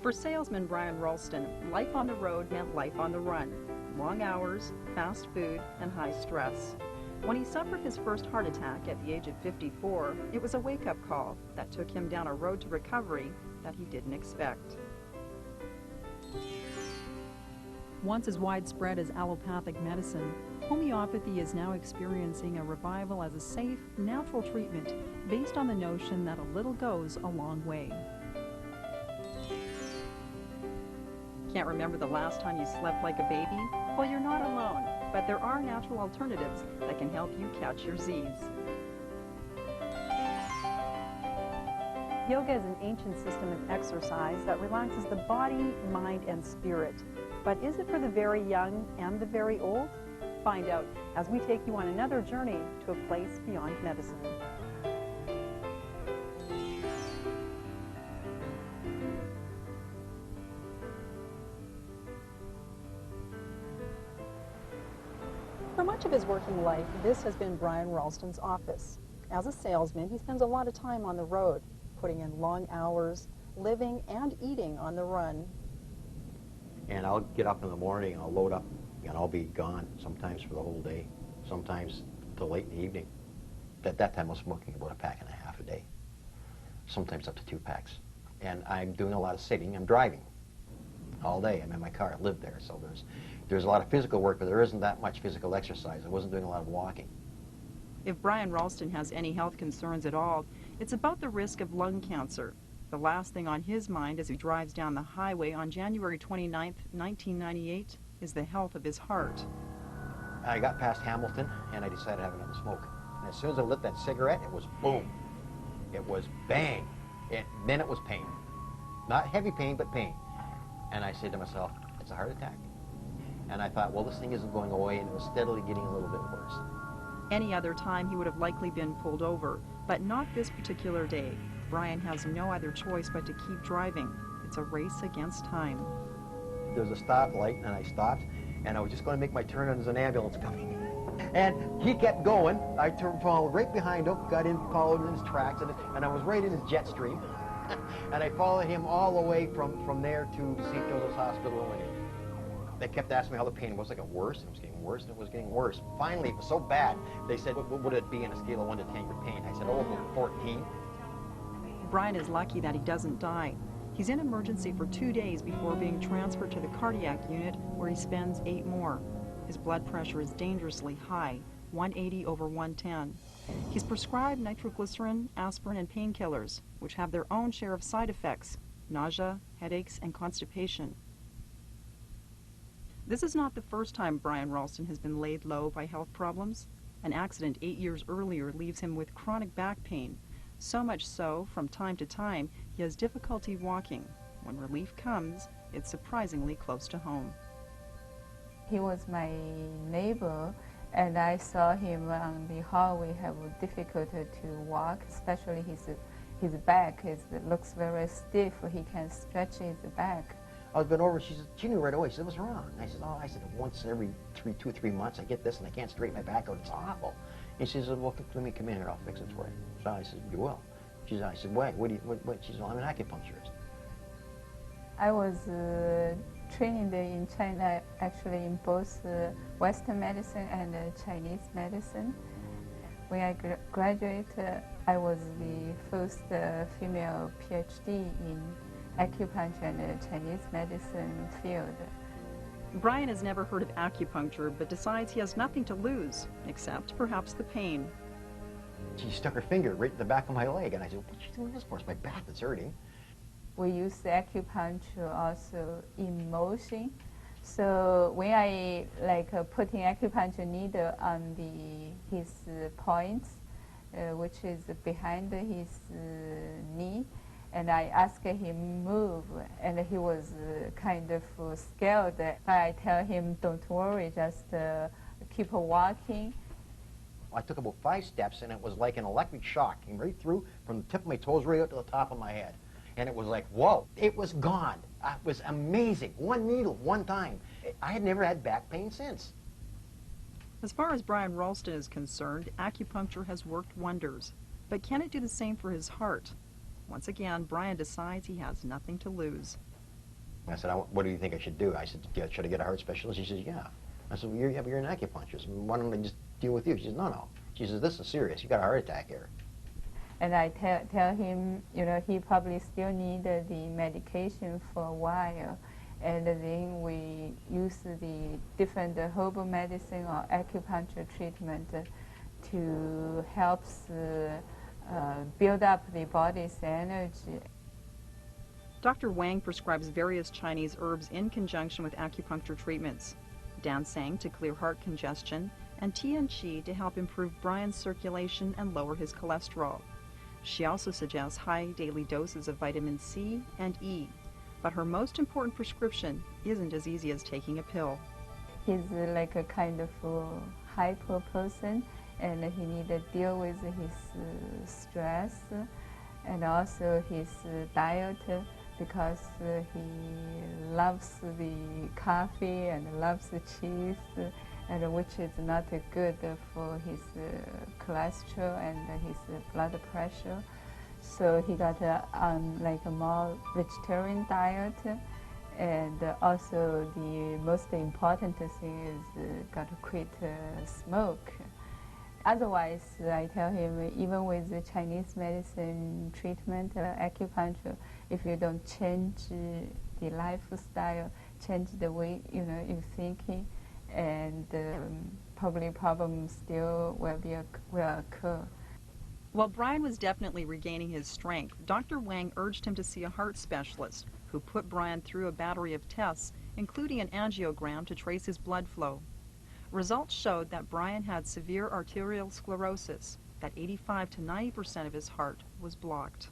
For salesman Brian Ralston, life on the road meant life on the run. Long hours, fast food, and high stress. When he suffered his first heart attack at the age of 54, it was a wake-up call that took him down a road to recovery that he didn't expect. Once as widespread as allopathic medicine, homeopathy is now experiencing a revival as a safe, natural treatment based on the notion that a little goes a long way. Can't remember the last time you slept like a baby? Well, you're not alone, but there are natural alternatives that can help you catch your Z's. Yoga is an ancient system of exercise that relaxes the body, mind, and spirit. But is it for the very young and the very old? Find out as we take you on another journey to a place beyond medicine. For much of his working life, this has been Brian Ralston's office. As a salesman, he spends a lot of time on the road, putting in long hours, living and eating on the run. And I'll get up in the morning, I'll load up, and I'll be gone sometimes for the whole day, sometimes till late in the evening. At that time, I was smoking about a pack and a half a day, sometimes up to 2 packs. And I'm doing a lot of sitting. I'm driving all day. I'm in my car. I live there, so there's a lot of physical work, but there isn't that much physical exercise. I wasn't doing a lot of walking. If Brian Ralston has any health concerns at all, it's about the risk of lung cancer. The last thing on his mind as he drives down the highway on January 29th, 1998, is the health of his heart. I got past Hamilton, and I decided to have another smoke. And as soon as I lit that cigarette, it was boom. It was bang. Then it was pain. Not heavy pain, but pain. And I said to myself, it's a heart attack. And I thought, well, this thing isn't going away, and it was steadily getting a little bit worse. Any other time he would have likely been pulled over, but not this particular day. Brian has no other choice but to keep driving. It's a race against time. There was a stoplight, and I stopped, and I was just going to make my turn, and there's an ambulance coming. And he kept going. I followed right behind him, got in, followed in his tracks, and I was right in his jet stream. And I followed him all the way from there to St. Joseph's Hospital. And they kept asking me how the pain was. It got worse, and it was getting worse, and it was getting worse. Finally, it was so bad, they said, what would it be on a scale of 1 to 10, your pain? I said, oh, about 14. Brian is lucky that he doesn't die. He's in emergency for 2 days before being transferred to the cardiac unit, where he spends 8 more. His blood pressure is dangerously high, 180/110. He's prescribed nitroglycerin, aspirin, and painkillers, which have their own share of side effects: nausea, headaches, and constipation. This is not the first time Brian Ralston has been laid low by health problems. An accident 8 years earlier leaves him with chronic back pain. So much so, from time to time, he has difficulty walking. When relief comes, it's surprisingly close to home. He was my neighbor, and I saw him on the hallway have difficulty to walk, especially his back. It looks very stiff. He can stretch his back. I was bent over, she knew right away. She said, what's wrong? I said, once every 2 or 3 months I get this and I can't straighten my back out. It's awful. And she said, well, let me come in here, I'll fix it for you. So I said, you will. I said, why? What? She said, well, I'm an acupuncturist. I was trained in China, actually, in both Western medicine and Chinese medicine. When I graduated, I was the first female PhD in acupuncture and Chinese medicine field. Brian has never heard of acupuncture, but decides he has nothing to lose, except perhaps the pain. She stuck her finger right in the back of my leg, and I said, what are you doing this for? It's my back that's hurting. We use acupuncture also in motion. So when I putting acupuncture needle on his points, which is behind his knee, and I asked him move, and he was kind of scared. I tell him, don't worry, just keep walking. I took about 5 steps, and it was like an electric shock. Came right through from the tip of my toes right out to the top of my head. And it was like, whoa, it was gone. It was amazing. 1 needle, 1 time. I had never had back pain since. As far as Brian Ralston is concerned, acupuncture has worked wonders. But can it do the same for his heart? Once again, Brian decides he has nothing to lose. I said, what do you think I should do? I said, should I get a heart specialist? She says, yeah. I said, well, you're an acupuncturist. Why don't I just deal with you? She says, no. She says, this is serious. You got a heart attack here. And I tell him, he probably still need the medication for a while. And then we use the different herbal medicine or acupuncture treatment to help build up the body's energy. Dr. Wang prescribes various Chinese herbs in conjunction with acupuncture treatments. Dansang to clear heart congestion, and Tian Qi to help improve Brian's circulation and lower his cholesterol. She also suggests high daily doses of vitamin C and E, but her most important prescription isn't as easy as taking a pill. He's like a kind of hyper person, and he needs to deal with his stress and also his diet, because he loves the coffee and loves the cheese, and which is not good for his cholesterol and his blood pressure. So he got like a more vegetarian diet, and also the most important thing is got to quit smoke. Otherwise, I tell him, even with the Chinese medicine treatment, acupuncture, if you don't change the lifestyle, change the way you're thinking, and probably problems still will occur. While Brian was definitely regaining his strength, Dr. Wang urged him to see a heart specialist who put Brian through a battery of tests, including an angiogram to trace his blood flow. Results showed that Brian had severe arterial sclerosis, that 85 to 90% of his heart was blocked.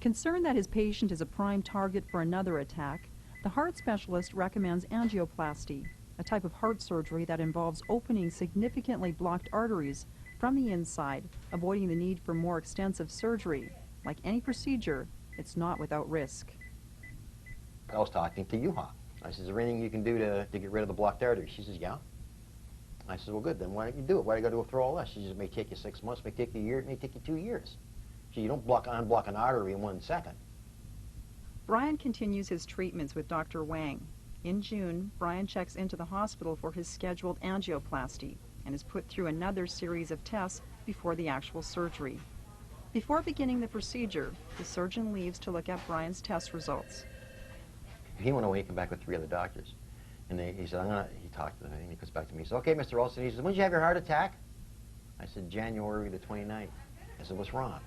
Concerned that his patient is a prime target for another attack, the heart specialist recommends angioplasty, a type of heart surgery that involves opening significantly blocked arteries from the inside, avoiding the need for more extensive surgery. Like any procedure, it's not without risk. I was talking to Yuha. I said, is there anything you can do to get rid of the blocked arteries? She says, yeah. I said, well, good, then why don't you do it? Why do you got to go through all this? She says, it may take you 6 months, it may take you a year, it may take you 2 years. So you don't unblock an artery in 1 second. Brian continues his treatments with Dr. Wang. In June, Brian checks into the hospital for his scheduled angioplasty and is put through another series of tests before the actual surgery. Before beginning the procedure, the surgeon leaves to look at Brian's test results. He went away and came back with 3 other doctors. And he said, he talked to them, and he comes back to me. He said, okay, Mr. Olson. He says, when did you have your heart attack? I said, January the 29th. I said, what's wrong?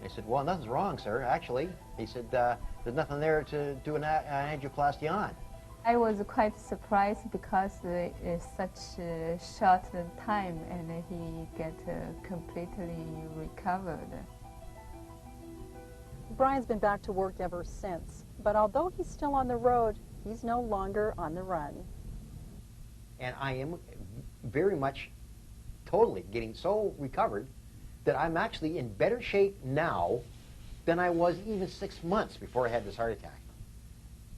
He said, well, nothing's wrong, sir, actually. He said, there's nothing there to do an angioplasty on. I was quite surprised because it's such a short time and he get completely recovered. Brian's been back to work ever since, but although he's still on the road, he's no longer on the run. And I am very much totally getting so recovered that I'm actually in better shape now than I was even 6 months before I had this heart attack.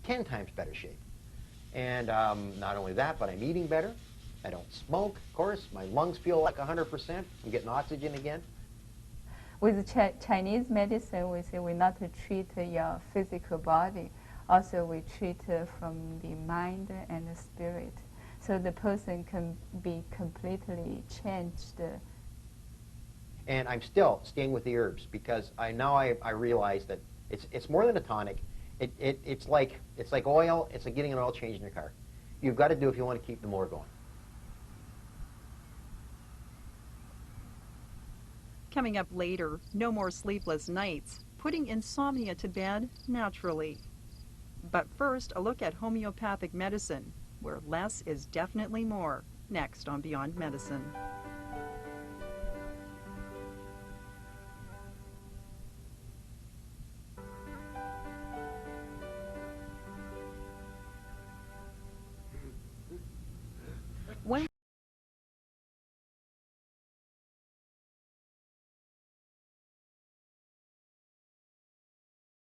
10 times better shape. And not only that, but I'm eating better. I don't smoke, of course. My lungs feel like 100%. I'm getting oxygen again. With Chinese medicine, we say we not treat your physical body. Also, we treat from the mind and the spirit. So the person can be completely changed. And I'm still staying with the herbs because I realize that it's more than a tonic. It's like oil. It's like getting an oil change in your car. You've got to do if you want to keep the motor going. Coming up later, no more sleepless nights, putting insomnia to bed naturally. But first, a look at homeopathic medicine, where less is definitely more, next on Beyond Medicine.